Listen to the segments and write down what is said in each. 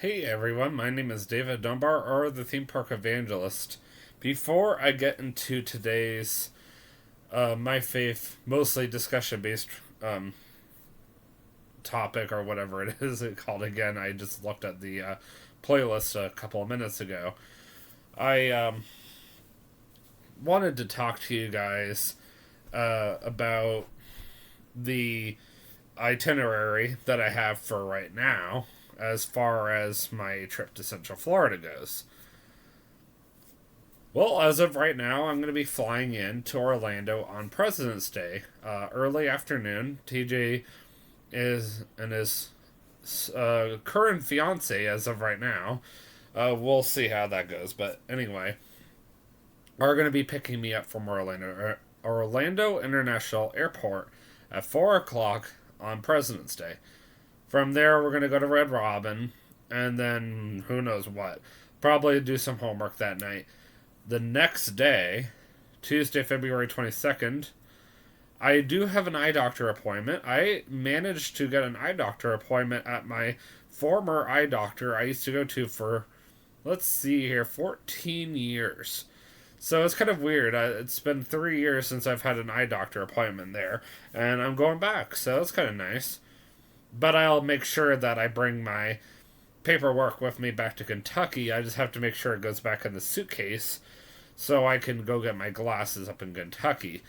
Hey everyone, my name is David Dunbar, or the Theme Park Evangelist. Before I get into today's My Faith, mostly discussion based topic, or whatever it is called again, I just looked at the playlist a couple of minutes ago. I wanted to talk to you guys about the itinerary that I have for right now as far as my trip to Central Florida goes. Well, as of right now, I'm going to be flying in to Orlando on President's Day, early afternoon. TJ is and his current fiance as of right now. We'll see how that goes, but anyway, are going to be picking me up from Orlando International Airport at 4 o'clock on President's Day. From there, we're going to go to Red Robin, and then who knows what. Probably do some homework that night. The next day, Tuesday, February 22nd, I do have an eye doctor appointment. I managed to get an eye doctor appointment at my former eye doctor I used to go to for, let's see here, 14 years. So it's kind of weird. It's been 3 years since I've had an eye doctor appointment there, and I'm going back, so it's kind of nice. But I'll make sure that I bring my paperwork with me back to Kentucky. I just have to make sure it goes back in the suitcase so I can go get my glasses up in Kentucky.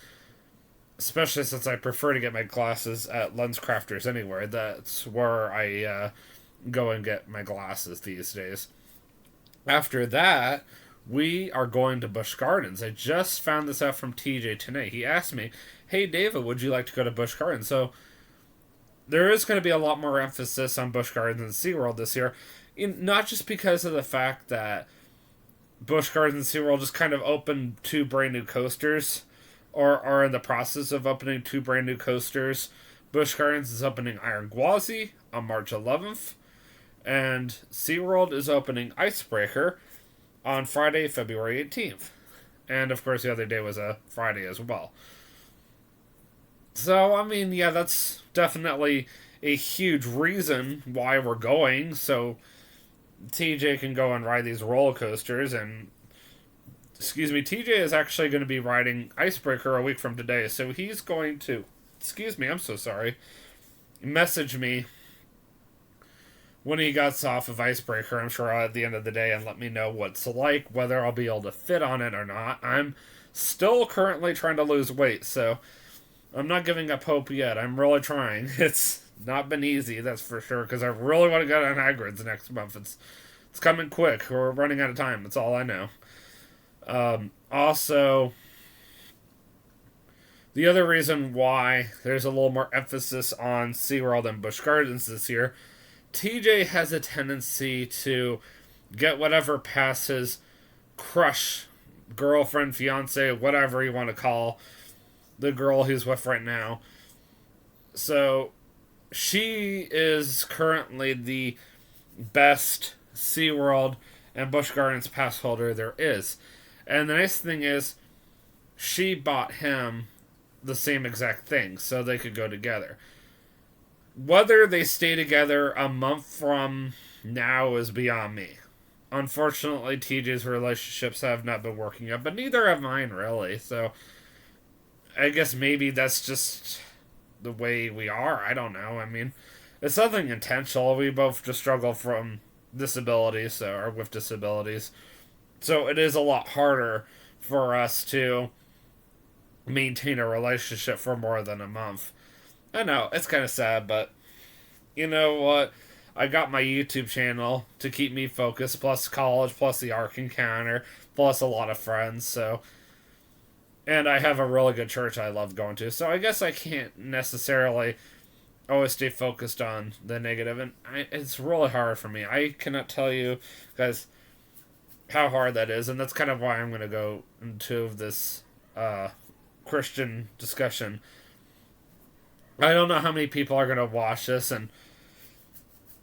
Especially since I prefer to get my glasses at LensCrafters anywhere. That's where I go and get my glasses these days. After that, we are going to Busch Gardens. I just found this out from TJ today. He asked me, "Hey David, would you like to go to Busch Gardens?" So there is going to be a lot more emphasis on Busch Gardens and SeaWorld this year. Not just because of the fact that Busch Gardens and SeaWorld just kind of opened two brand new coasters, or are in the process of opening two brand new coasters. Busch Gardens is opening Iron Gwazi on March 11th, and SeaWorld is opening Icebreaker on Friday, February 18th. And of course, the other day was a Friday as well. So, I mean, yeah, that's definitely a huge reason why we're going. So, TJ can go and ride these roller coasters. And, excuse me, TJ is actually going to be riding Icebreaker a week from today. So, he's going to, excuse me, I'm so sorry, message me when he gets off of Icebreaker, I'm sure at the end of the day, and let me know what's like, whether I'll be able to fit on it or not. I'm still currently trying to lose weight, so I'm not giving up hope yet. I'm really trying. It's not been easy, that's for sure, because I really want to go to Hagrid's next month. It's coming quick. We're running out of time. That's all I know. Also, the other reason why there's a little more emphasis on SeaWorld and Busch Gardens this year, TJ has a tendency to get whatever past his crush, girlfriend, fiance, whatever you want to call the girl he's with right now. So, she is currently the best SeaWorld and Busch Gardens pass holder there is. And the nice thing is, she bought him the same exact thing, so they could go together. Whether they stay together a month from now is beyond me. Unfortunately, TJ's relationships have not been working out, but neither have mine, really, so I guess maybe that's just the way we are. I don't know. I mean, it's nothing intentional. We both just struggle from disabilities, or with disabilities. So it is a lot harder for us to maintain a relationship for more than a month. I know, it's kind of sad, but you know what? I got my YouTube channel to keep me focused, plus college, plus the Ark Encounter, plus a lot of friends, so. And I have a really good church I love going to, so I guess I can't necessarily always stay focused on the negative, and it's really hard for me. I cannot tell you, guys, how hard that is, and that's kind of why I'm going to go into this Christian discussion. I don't know how many people are going to watch this and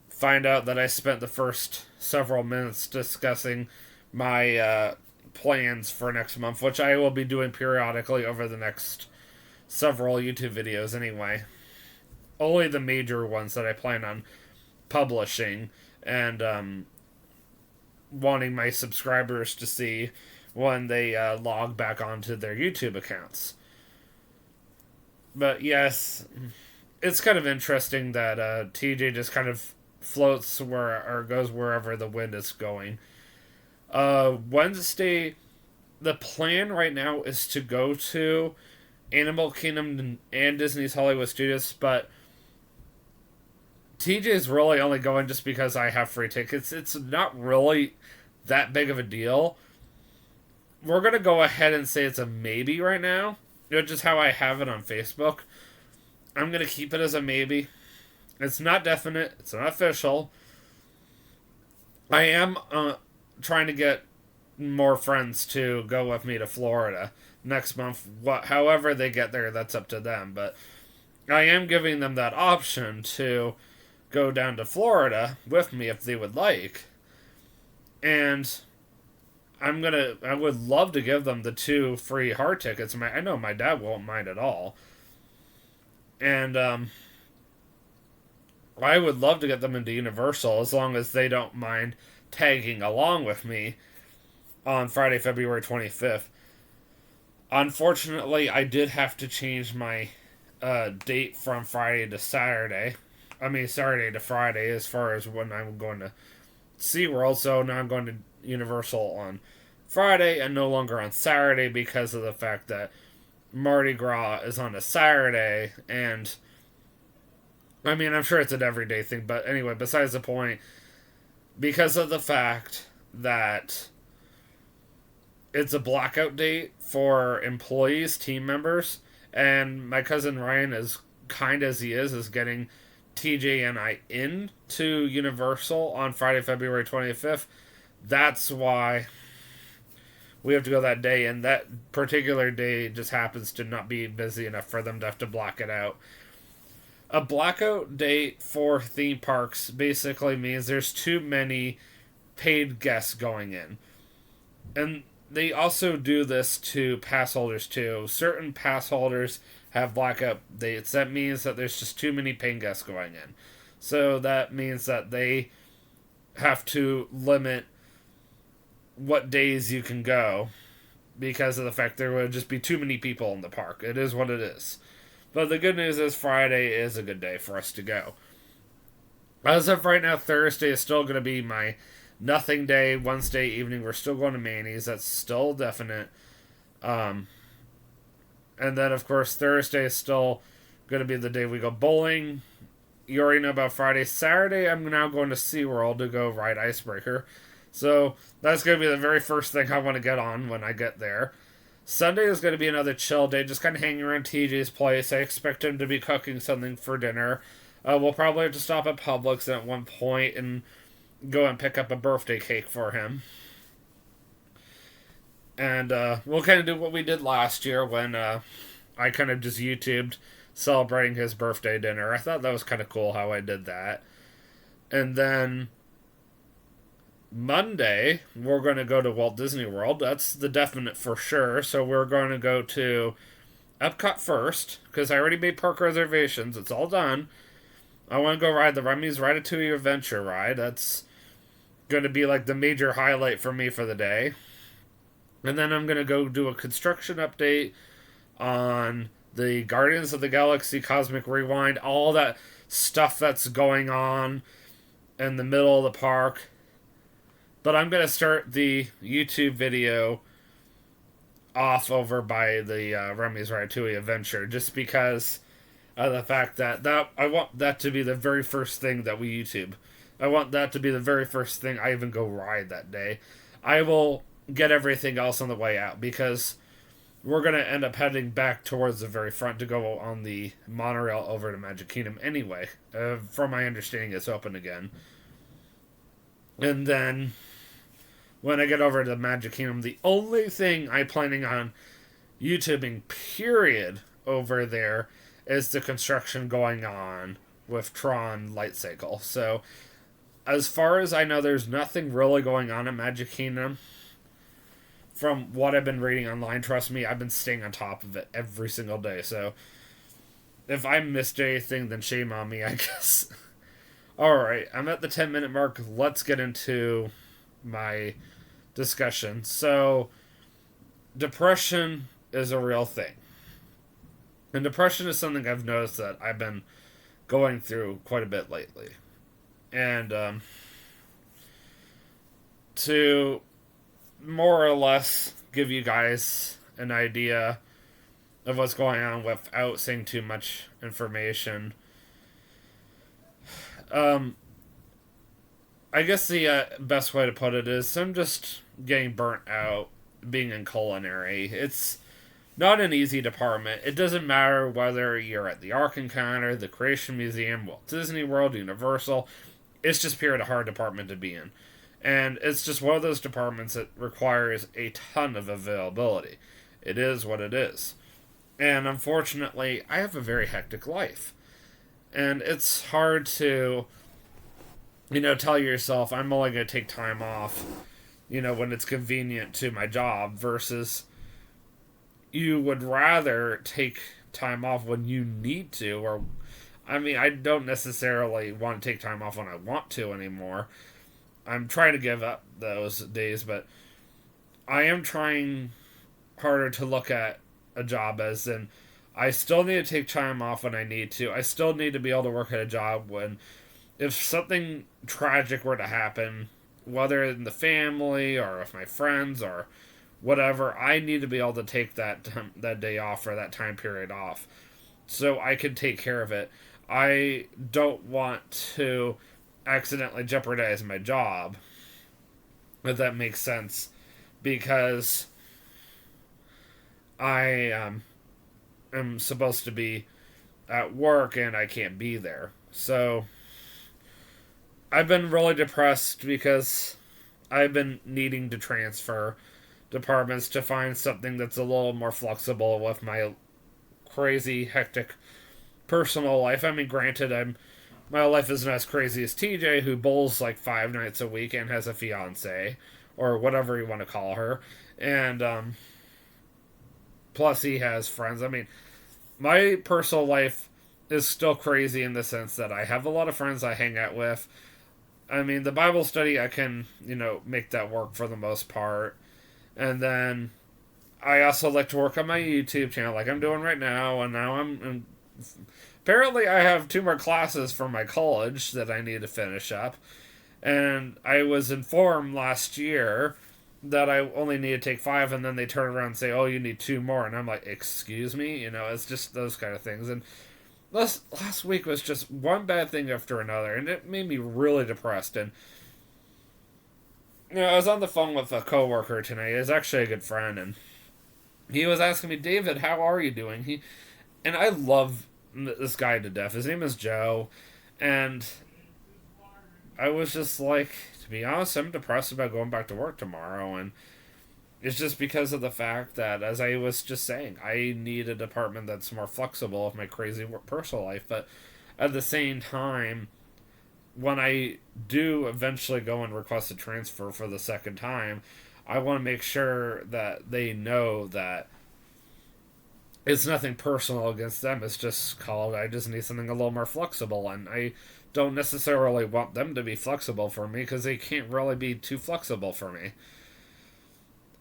find out that I spent the first several minutes discussing my plans for next month, which I will be doing periodically over the next several YouTube videos anyway. Only the major ones that I plan on publishing and wanting my subscribers to see when they log back onto their YouTube accounts. But yes, it's kind of interesting that TJ just kind of floats where or goes wherever the wind is going. Wednesday, the plan right now is to go to Animal Kingdom and Disney's Hollywood Studios, but TJ is really only going just because I have free tickets. It's not really that big of a deal. We're going to go ahead and say it's a maybe right now, which is how I have it on Facebook. I'm going to keep it as a maybe. It's not definite. It's not official. I am trying to get more friends to go with me to Florida next month. However they get there, that's up to them. But I am giving them that option to go down to Florida with me if they would like. And I would love to give them the 2 free hard tickets. I know my dad won't mind at all. And I would love to get them into Universal as long as they don't mind tagging along with me on Friday, February 25th. Unfortunately, I did have to change my date from Friday to Saturday. Saturday to Friday as far as when I'm going to SeaWorld. So now I'm going to Universal on Friday and no longer on Saturday because of the fact that Mardi Gras is on a Saturday. And I'm sure it's an everyday thing, but anyway, besides the point, because of the fact that it's a blackout date for employees, team members, and my cousin Ryan, as kind as he is getting TJ and I into Universal on Friday, February 25th. That's why we have to go that day, and that particular day just happens to not be busy enough for them to have to block it out. A blackout date for theme parks basically means there's too many paid guests going in. And they also do this to pass holders too. Certain pass holders have blackout dates. That means that there's just too many paying guests going in. So that means that they have to limit what days you can go because of the fact there would just be too many people in the park. It is what it is. But the good news is Friday is a good day for us to go. As of right now, Thursday is still going to be my nothing day. Wednesday evening, we're still going to Manny's. That's still definite. And then, of course, Thursday is still going to be the day we go bowling. You already know about Friday. Saturday, I'm now going to SeaWorld to go ride Icebreaker. So that's going to be the very first thing I want to get on when I get there. Sunday is going to be another chill day, just kind of hanging around TJ's place. I expect him to be cooking something for dinner. We'll probably have to stop at Publix at one point and go and pick up a birthday cake for him. And we'll kind of do what we did last year when I kind of just YouTubed celebrating his birthday dinner. I thought that was kind of cool how I did that. And then Monday, we're going to go to Walt Disney World. That's the definite for sure. So we're going to go to Epcot first, because I already made park reservations. It's all done. I want to go ride the Remy's Ratatouille Adventure ride. That's going to be like the major highlight for me for the day. And then I'm going to go do a construction update on the Guardians of the Galaxy Cosmic Rewind, all that stuff that's going on in the middle of the park. But I'm going to start the YouTube video off over by the Remy's Ratatouille Adventure, just because of the fact that I want that to be the very first thing that we YouTube. I want that to be the very first thing I even go ride that day. I will get everything else on the way out, because we're going to end up heading back towards the very front to go on the monorail over to Magic Kingdom anyway. From my understanding, it's open again. And then when I get over to Magic Kingdom, the only thing I'm planning on YouTubing, period, over there is the construction going on with Tron Light Cycle. So, as far as I know, there's nothing really going on at Magic Kingdom. From what I've been reading online, trust me, I've been staying on top of it every single day. So, if I missed anything, then shame on me, I guess. Alright, I'm at the 10-minute mark. Let's get into my discussion. So, depression is a real thing. And depression is something I've noticed that I've been going through quite a bit lately. And to more or less give you guys an idea of what's going on without saying too much information, um, I guess the best way to put it is I'm just getting burnt out being in culinary. It's not an easy department. It doesn't matter whether you're at the Ark Encounter, the Creation Museum, Walt Disney World, Universal. It's just pure a hard department to be in. And it's just one of those departments that requires a ton of availability. It is what it is. And unfortunately, I have a very hectic life. And it's hard to, tell yourself, I'm only going to take time off, when it's convenient to my job versus you would rather take time off when you need to, or I don't necessarily want to take time off when I want to anymore. I'm trying to give up those days, but I am trying harder to look at a job as in I still need to take time off when I need to. I still need to be able to work at a job when if something tragic were to happen, whether in the family or with my friends or whatever, I need to be able to take that day off or that time period off so I can take care of it. I don't want to accidentally jeopardize my job, if that makes sense, because I am supposed to be at work and I can't be there. So I've been really depressed because I've been needing to transfer departments to find something that's a little more flexible with my crazy, hectic personal life. Granted, my life isn't as crazy as TJ, who bowls like 5 nights a week and has a fiance, or whatever you want to call her, and plus he has friends. My personal life is still crazy in the sense that I have a lot of friends I hang out with. The Bible study, I can, make that work for the most part. And then I also like to work on my YouTube channel like I'm doing right now. And now apparently I have 2 more classes for my college that I need to finish up. And I was informed last year that I only need to take 5, and then they turn around and say, oh, you need 2 more. And I'm like, excuse me? It's just those kind of things. And last week was just one bad thing after another, and it made me really depressed. And I was on the phone with a coworker tonight. He's actually a good friend, and he was asking me, David, how are you doing? And I love this guy to death. His name is Joe, and I was just like, to be honest, I'm depressed about going back to work tomorrow, and it's just because of the fact that, as I was just saying, I need a department that's more flexible with my crazy personal life, but at the same time, when I do eventually go and request a transfer for the second time, I want to make sure that they know that it's nothing personal against them. It's just called, I just need something a little more flexible, and I don't necessarily want them to be flexible for me because they can't really be too flexible for me.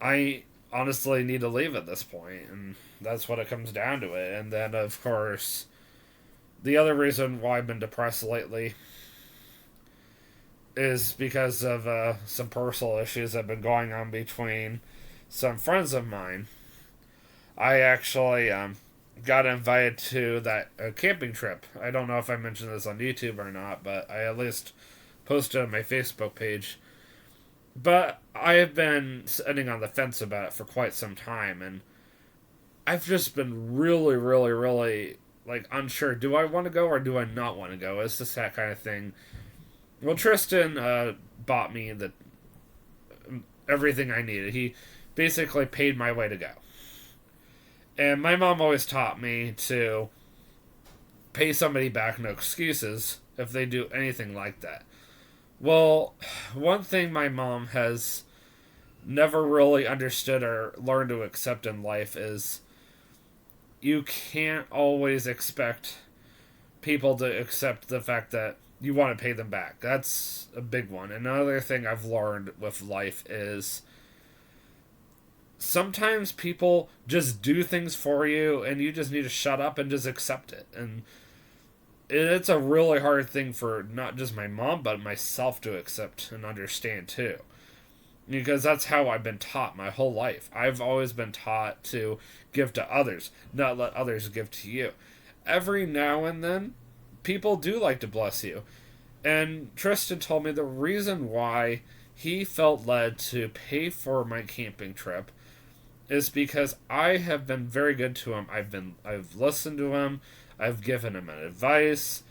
I honestly need to leave at this point, and that's what it comes down to it. And then, of course, the other reason why I've been depressed lately is because of some personal issues that have been going on between some friends of mine. I actually got invited to that camping trip. I don't know if I mentioned this on YouTube or not, but I at least posted on my Facebook page. But I have been sitting on the fence about it for quite some time, and I've just been really, really, really unsure. Do I want to go or do I not want to go? It's just that kind of thing. Well, Tristan bought me everything I needed. He basically paid my way to go. And my mom always taught me to pay somebody back, no excuses, if they do anything like that. Well, one thing my mom has never really understood or learned to accept in life is you can't always expect people to accept the fact that you want to pay them back. That's a big one. Another thing I've learned with life is sometimes people just do things for you and you just need to shut up and just accept it. And it's a really hard thing for not just my mom, but myself to accept and understand too. Because that's how I've been taught my whole life. I've always been taught to give to others, not let others give to you. Every now and then, people do like to bless you. And Tristan told me the reason why he felt led to pay for my camping trip is because I have been very good to him. I've listened to him. I've given him advice.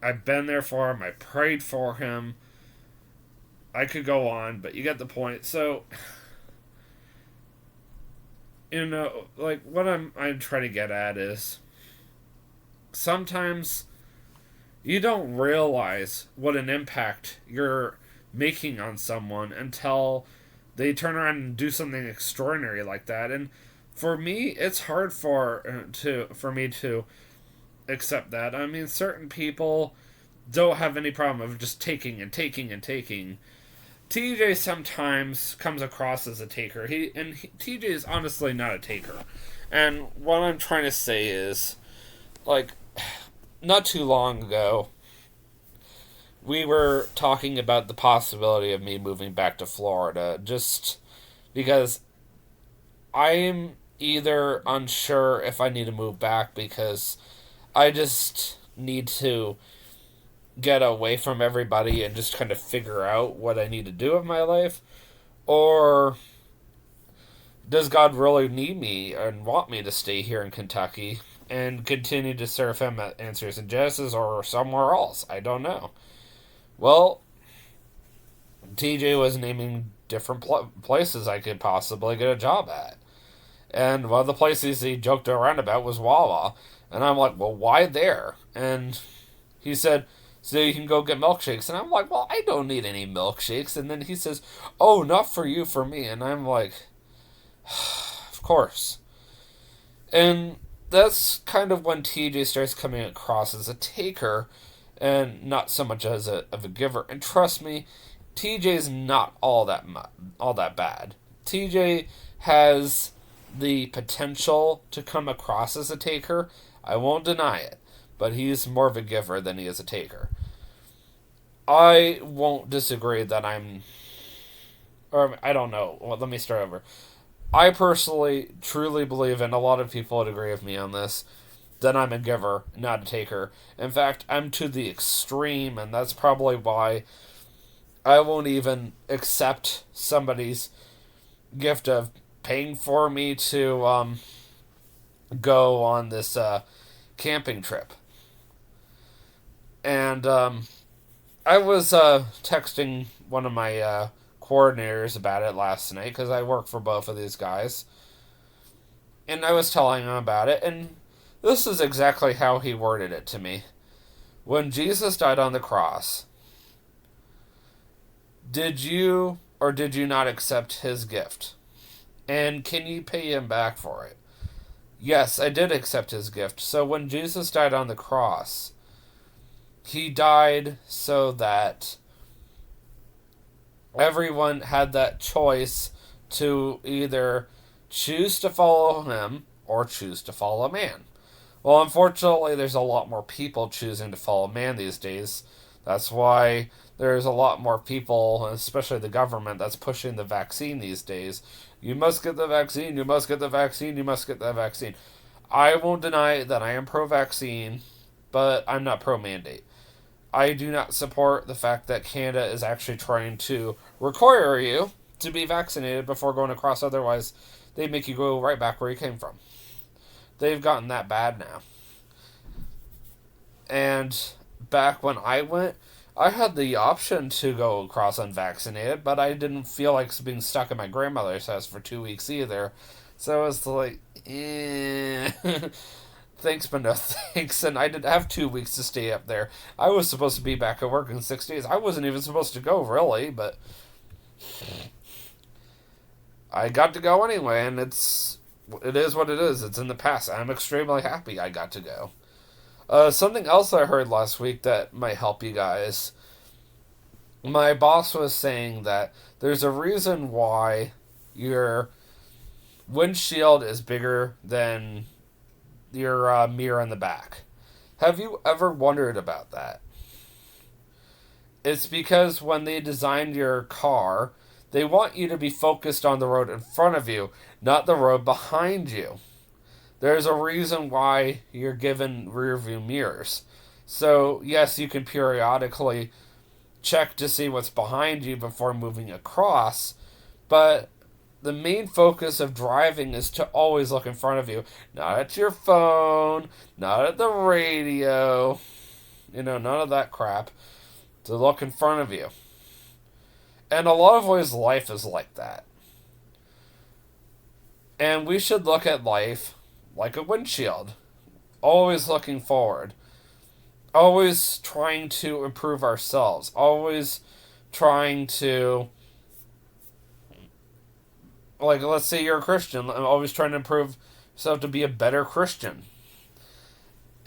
I've been there for him. I prayed for him. I could go on, but you get the point. So, like what I'm trying to get at is sometimes you don't realize what an impact you're making on someone until they turn around and do something extraordinary like that. And for me, it's hard for me to accept that. I mean, certain people don't have any problem of just taking and taking and taking. TJ sometimes comes across as a taker. TJ is honestly not a taker. And what I'm trying to say is, like, not too long ago, we were talking about the possibility of me moving back to Florida just because I'm either unsure if I need to move back because I just need to get away from everybody and just kind of figure out what I need to do with my life, or does God really need me and want me to stay here in Kentucky and continue to serve him at Answers in Genesis or somewhere else? I don't know. Well, TJ was naming different places I could possibly get a job at. And one of the places he joked around about was Wawa. And I'm like, well, why there? And he said, so you can go get milkshakes. And I'm like, well, I don't need any milkshakes. And then he says, oh, not for you, for me. And I'm like, of course. And that's kind of when TJ starts coming across as a taker and not so much as of a giver. And trust me, TJ's not all that bad. TJ has the potential to come across as a taker. I won't deny it, but he's more of a giver than he is a taker. I won't disagree that I don't know. Well, let me start over. I personally truly believe, and a lot of people would agree with me on this, that I'm a giver, not a taker. In fact, I'm to the extreme, and that's probably why I won't even accept somebody's gift of paying for me to go on this camping trip. And I was texting one of my coordinators about it last night because I work for both of these guys. And I was telling him about it, and this is exactly how he worded it to me. When Jesus died on the cross, did you or did you not accept his gift? And can you pay him back for it? Yes, I did accept his gift. So when Jesus died on the cross, he died so that everyone had that choice to either choose to follow him or choose to follow man. Well, unfortunately, there's a lot more people choosing to follow man these days. That's why there's a lot more people, especially the government, that's pushing the vaccine these days. You must get the vaccine, you must get the vaccine, you must get the vaccine. I won't deny that I am pro-vaccine, but I'm not pro-mandate. I do not support the fact that Canada is actually trying to require you to be vaccinated before going across. Otherwise, they make you go right back where you came from. They've gotten that bad now. And back when I went, I had the option to go across unvaccinated, but I didn't feel like being stuck in my grandmother's house for 2 weeks either. So I was like, thanks, but no thanks. And I did have 2 weeks to stay up there. I was supposed to be back at work in 6 days. I wasn't even supposed to go, really, but I got to go anyway, and it is what it is. It's in the past. I'm extremely happy I got to go. Something else I heard last week that might help you guys. My boss was saying that there's a reason why your windshield is bigger than your mirror in the back. Have you ever wondered about that? It's because when they designed your car, they want you to be focused on the road in front of you, not the road behind you. There's a reason why you're given rear view mirrors. So, yes, you can periodically check to see what's behind you before moving across, but the main focus of driving is to always look in front of you, not at your phone, not at the radio, none of that crap. To look in front of you. And a lot of ways, life is like that. And we should look at life like a windshield, always looking forward, always trying to improve ourselves, always trying to, like, let's say you're a Christian, always trying to improve yourself to be a better Christian,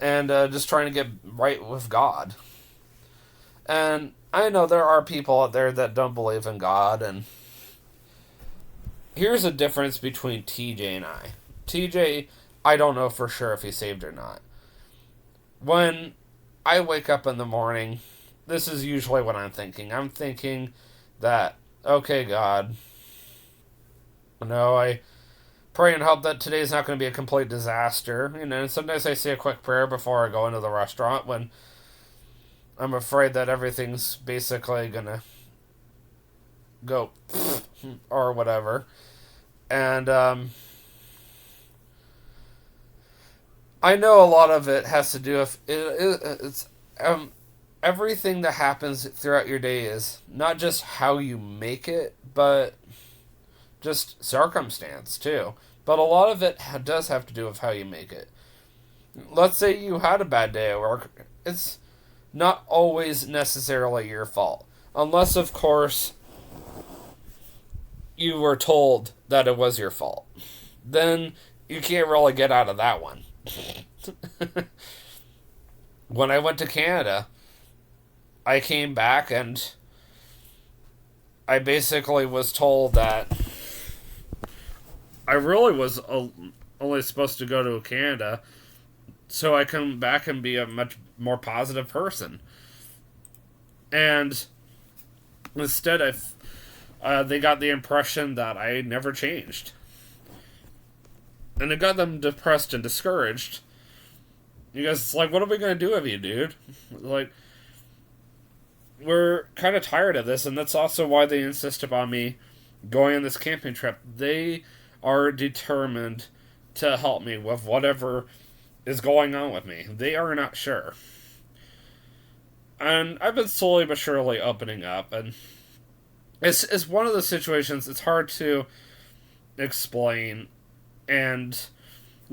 and just trying to get right with God. And I know there are people out there that don't believe in God, and here's a difference between TJ and I. TJ, I don't know for sure if he's saved or not. When I wake up in the morning, this is usually what I'm thinking. I'm thinking that, okay, God, I pray and hope that today's not going to be a complete disaster. And sometimes I say a quick prayer before I go into the restaurant when I'm afraid that everything's basically going to go or whatever. And I know a lot of it has to do with it's everything that happens throughout your day is not just how you make it, but just circumstance too. But a lot of it does have to do with how you make it. Let's say you had a bad day at work. It's not always necessarily your fault. Unless, of course, you were told that it was your fault. Then you can't really get out of that one. When I went to Canada, I came back and I basically was told that I really was only supposed to go to Canada so I come back and be a much more positive person. And instead, they got the impression that I never changed. And it got them depressed and discouraged. Because it's like, what are we going to do with you, dude? Like, we're kind of tired of this, and that's also why they insist upon me going on this camping trip. They are determined to help me with whatever is going on with me. They are not sure. And I've been slowly but surely opening up, and it's one of the situations it's hard to explain. And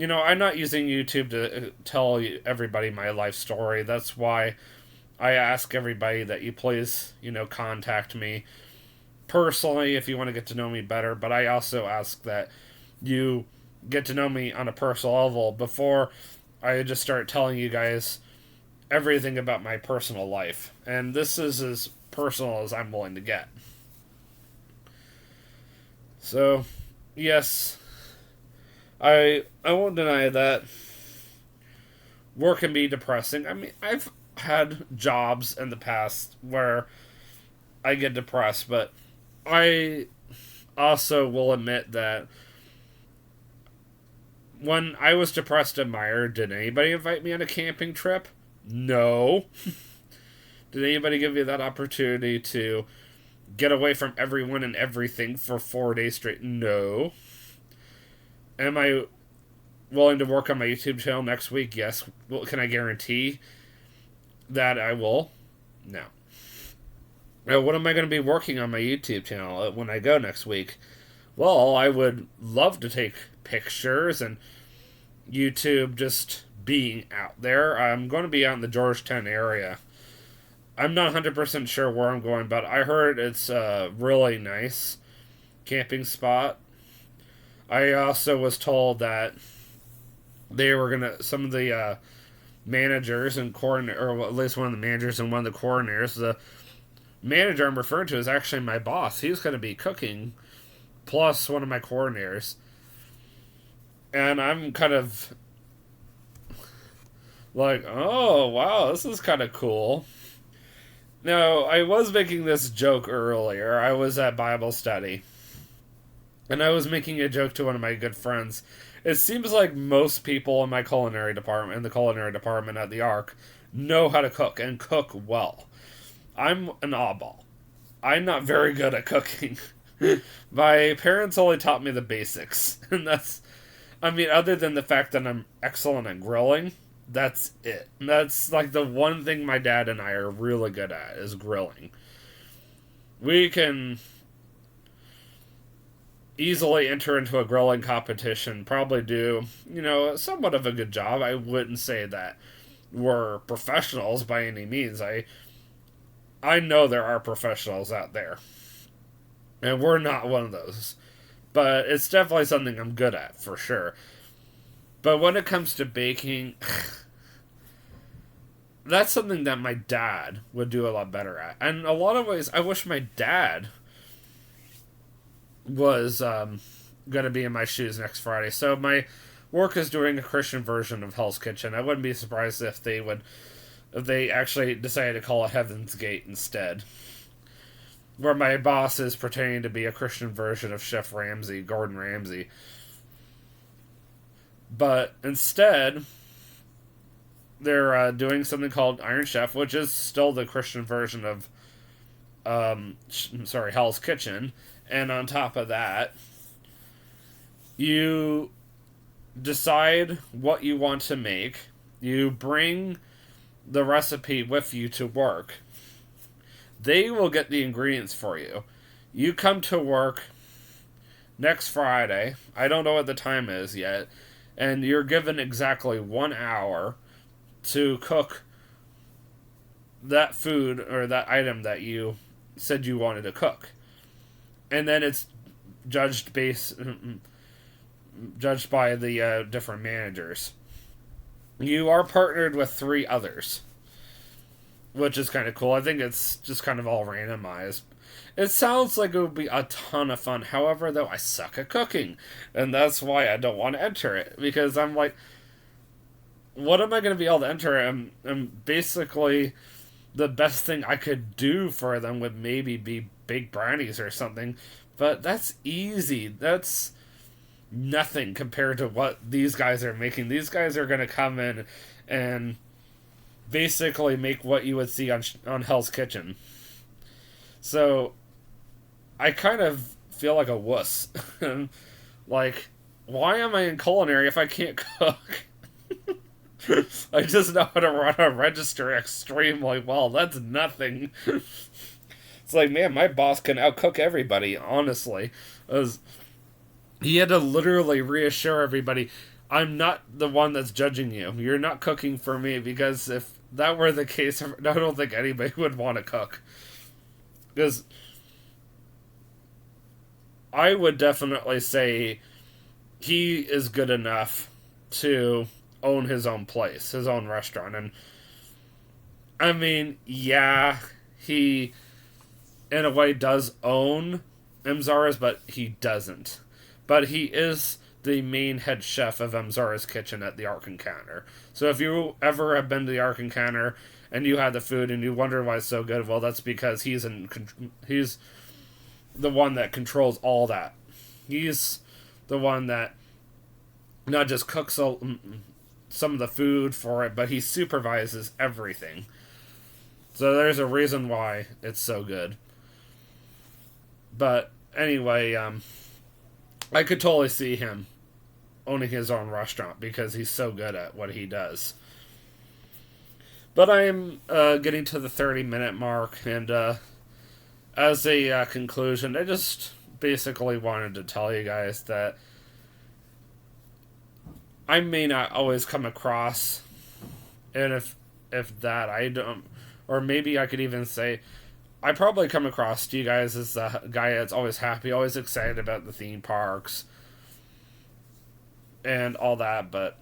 I'm not using YouTube to tell everybody my life story. That's why I ask everybody that you please contact me personally if you want to get to know me better. But I also ask that you get to know me on a personal level before I just start telling you guys everything about my personal life. And this is as personal as I'm willing to get. So, yes, I won't deny that work can be depressing. I mean, I've had jobs in the past where I get depressed, but I also will admit that when I was depressed in Meyer, did anybody invite me on a camping trip? No. Did anybody give you that opportunity to get away from everyone and everything for 4 days straight? No. Am I willing to work on my YouTube channel next week? Yes. Well, can I guarantee that I will? No. Now, what am I going to be working on my YouTube channel when I go next week? Well, I would love to take pictures and YouTube just being out there. I'm going to be out in the Georgetown area. I'm not 100% sure where I'm going, but I heard it's a really nice camping spot. I also was told that they were going to, some of the managers and or at least one of the managers and one of the coordinators. The manager I'm referring to is actually my boss. He's going to be cooking, plus one of my coordinators. And I'm kind of like, oh, wow, this is kind of cool. Now, I was making this joke earlier. I was at Bible study, and I was making a joke to one of my good friends. It seems like most people in my culinary department, in the culinary department at the Ark, know how to cook and cook well. I'm an oddball. I'm not very good at cooking. My parents only taught me the basics, and that's, I mean, other than the fact that I'm excellent at grilling, that's it. That's like the one thing my dad and I are really good at is grilling. We can easily enter into a grilling competition, probably do, somewhat of a good job. I wouldn't say that we're professionals by any means. I know there are professionals out there, and we're not one of those. But it's definitely something I'm good at, for sure. But when it comes to baking, that's something that my dad would do a lot better at. And in a lot of ways, I wish my dad was going to be in my shoes next Friday. So my work is doing a Christian version of Hell's Kitchen. I wouldn't be surprised if they actually decided to call it Heaven's Gate instead. Where my boss is pretending to be a Christian version of Chef Ramsay, Gordon Ramsay. But instead, they're doing something called Iron Chef, which is still the Christian version of, Hell's Kitchen. And on top of that, you decide what you want to make. You bring the recipe with you to work. They will get the ingredients for you. You come to work next Friday. I don't know what the time is yet. And you're given exactly 1 hour to cook that food or that item that you said you wanted to cook. And then it's judged by the different managers. You are partnered with 3 others, which is kind of cool. I think it's just kind of all randomized. It sounds like it would be a ton of fun. However, though, I suck at cooking, and that's why I don't want to enter it, because I'm like, what am I going to be able to enter? And basically, the best thing I could do for them would maybe be bake brownies or something, but that's easy. That's nothing compared to what these guys are making. These guys are going to come in and basically make what you would see on Hell's Kitchen. So I kind of feel like a wuss. Like, why am I in culinary if I can't cook? I just know how to run a register extremely well. That's nothing. It's like, man, my boss can outcook everybody, honestly. He had to literally reassure everybody, I'm not the one that's judging you. You're not cooking for me, because if that were the case, I don't think anybody would want to cook. Because I would definitely say he is good enough to own his own place, his own restaurant. And I mean, yeah, he in a way does own Mzara's, but he doesn't. But he is the main head chef of Mzara's kitchen at the Ark Encounter. So if you ever have been to the Ark Encounter and you had the food and you wonder why it's so good, well, that's because he's the one that controls all that. He's the one that not just cooks some of the food for it, but he supervises everything. So there's a reason why it's so good. But anyway, I could totally see him owning his own restaurant because he's so good at what he does. But I'm getting to the 30-minute mark, and as a conclusion, I just basically wanted to tell you guys that I may not always come across, and if that I don't, or maybe I could even say, I probably come across to you guys as a guy that's always happy, always excited about the theme parks, and all that, but,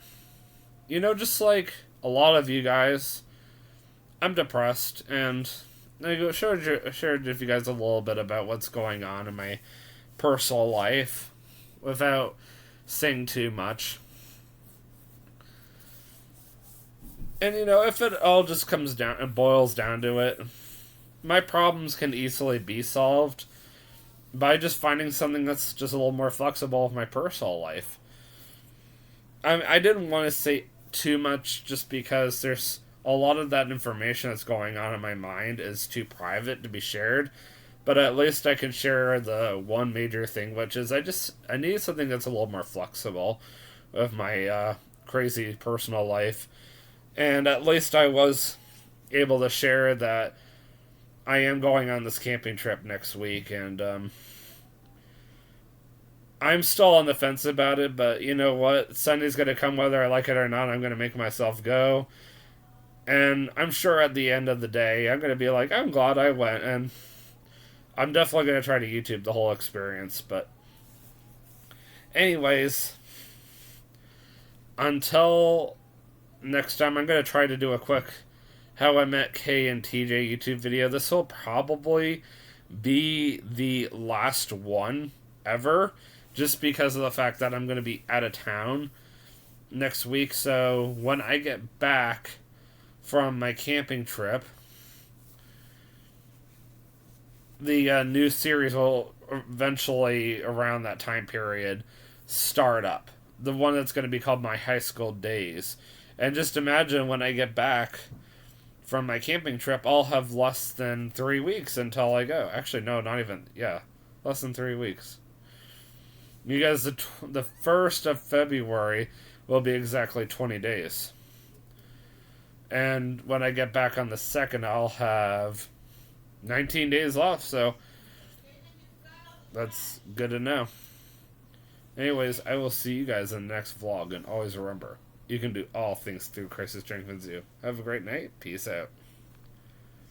just like, a lot of you guys, I'm depressed, and I shared with you guys a little bit about what's going on in my personal life without saying too much. And if it all just comes down and boils down to it, my problems can easily be solved by just finding something that's just a little more flexible with my personal life. I didn't want to say too much just because there's a lot of that information that's going on in my mind is too private to be shared. But at least I can share the one major thing, which is I need something that's a little more flexible with my crazy personal life. And at least I was able to share that I am going on this camping trip next week, and I'm still on the fence about it, but you know what? Sunday's going to come whether I like it or not. I'm going to make myself go. And I'm sure at the end of the day, I'm going to be like, I'm glad I went. And I'm definitely going to try to YouTube the whole experience. But, anyways, until next time, I'm going to try to do a quick How I Met Kay and TJ YouTube video. This will probably be the last one ever, just because of the fact that I'm going to be out of town next week. So when I get back from my camping trip, the new series will eventually, around that time period, start up. The one that's going to be called My High School Days. And just imagine when I get back from my camping trip, I'll have less than 3 weeks until I go. Actually, no, not even. Yeah, less than 3 weeks. You guys, the 1st of February will be exactly 20 days. And when I get back on the 2nd, I'll have 19 days left, so that's good to know. Anyways, I will see you guys in the next vlog, and always remember, you can do all things through Christ who strengthens you. Have a great night. Peace out.